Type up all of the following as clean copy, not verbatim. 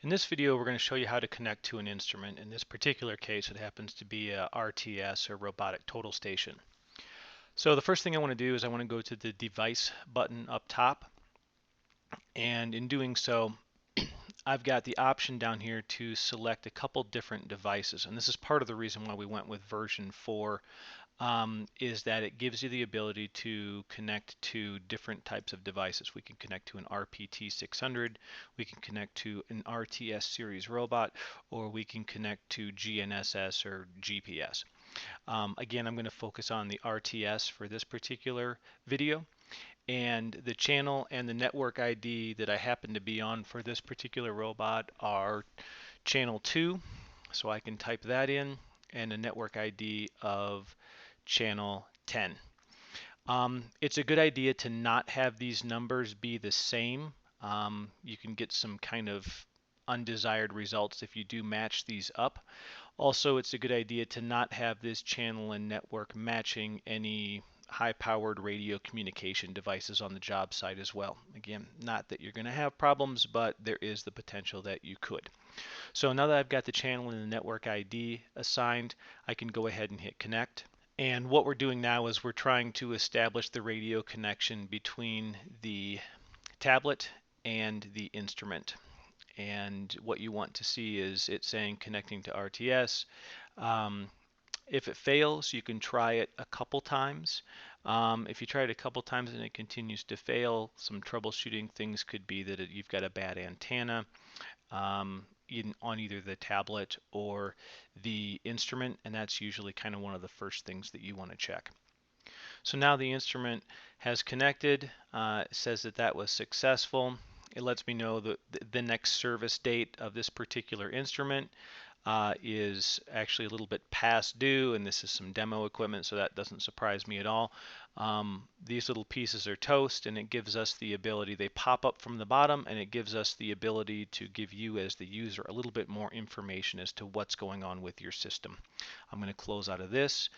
In this video, we're going to show you how to connect to an instrument. In this particular case, it happens to be a RTS, or robotic total station. So the first thing I want to do is I want to go to the device button up top. And in doing so, I've got the option down here to select a couple different devices. And this is part of the reason why we went with version 4, is that it gives you the ability to connect to different types of devices. We can connect to an RPT600, we can connect to an RTS series robot, or we can connect to GNSS or GPS. Again, I'm going to focus on the RTS for this particular video. And the channel and the network ID that I happen to be on for this particular robot are channel 2, so I can type that in, and a network ID of channel 10. It's a good idea to not have these numbers be the same. You can get some kind of undesired results if you do match these up. Also, it's a good idea to not have this channel and network matching any high-powered radio communication devices on the job site as well. Again, not that you're going to have problems, but there is the potential that you could. So now that I've got the channel and the network ID assigned, I can go ahead and hit connect. And what we're doing now is we're trying to establish the radio connection between the tablet and the instrument. And what you want to see is it saying connecting to RTS. If it fails, you can try it a couple times. If you try it a couple times and it continues to fail, some troubleshooting things could be that you've got a bad antenna on either the tablet or the instrument, and that's usually kind of one of the first things that you want to check. So now the instrument has connected. It says that that was successful. It lets me know that the next service date of this particular instrument is actually a little bit past due, and this is some demo equipment, so that doesn't surprise me at all. These little pieces are toast, and it gives us the ability, they pop up from the bottom, and it gives us the ability to give you as the user a little bit more information as to what's going on with your system. I'm going to close out of this,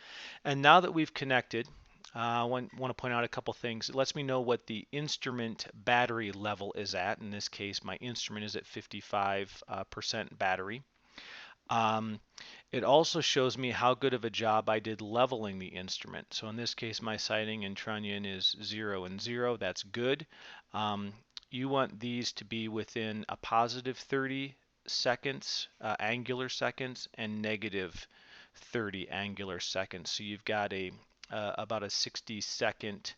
and now that we've connected, I want to point out a couple things. It lets me know what the instrument battery level is at. In this case, my instrument is at 55% battery. It also shows me how good of a job I did leveling the instrument. So in this case, my sighting and trunnion is 0 and 0. That's good. You want these to be within a positive 30 seconds, angular seconds, and negative 30 angular seconds. So you've got about a 60-second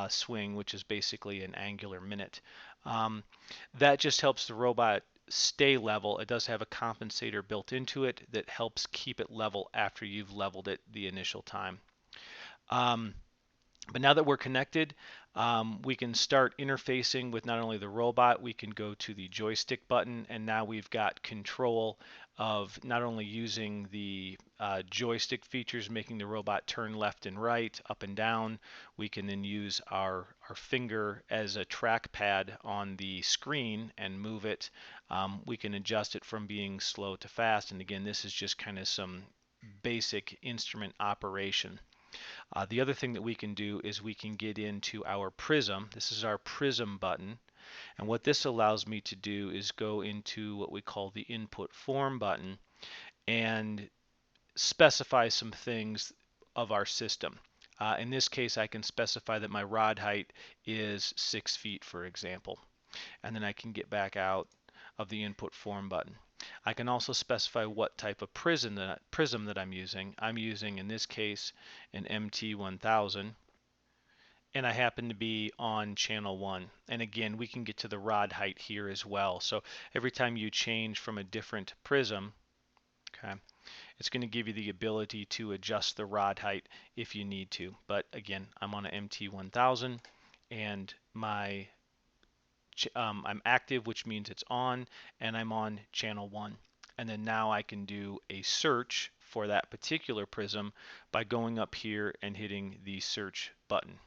swing, which is basically an angular minute. That just helps the robot stay level. It does have a compensator built into it that helps keep it level after you've leveled it the initial time. But now that we're connected, we can start interfacing with not only the robot, we can go to the joystick button, and now we've got control of not only using the joystick features, making the robot turn left and right, up and down. We can then use our finger as a trackpad on the screen and move it. We can adjust it from being slow to fast, and again, this is just kind of some basic instrument operation. The other thing that we can do is we can get into our prism. This is our prism button. And what this allows me to do is go into what we call the input form button and specify some things of our system. In this case, I can specify that my rod height is 6 feet, for example. And then I can get back out of the input form button. I can also specify what type of prism that I'm using. I'm using, in this case, an MT1000, and I happen to be on channel 1. And again, we can get to the rod height here as well. So every time you change from a different prism, okay, it's going to give you the ability to adjust the rod height if you need to. But again, I'm on an MT1000, and I'm active, which means it's on, and I'm on channel 1. And then now I can do a search for that particular prism by going up here and hitting the search button.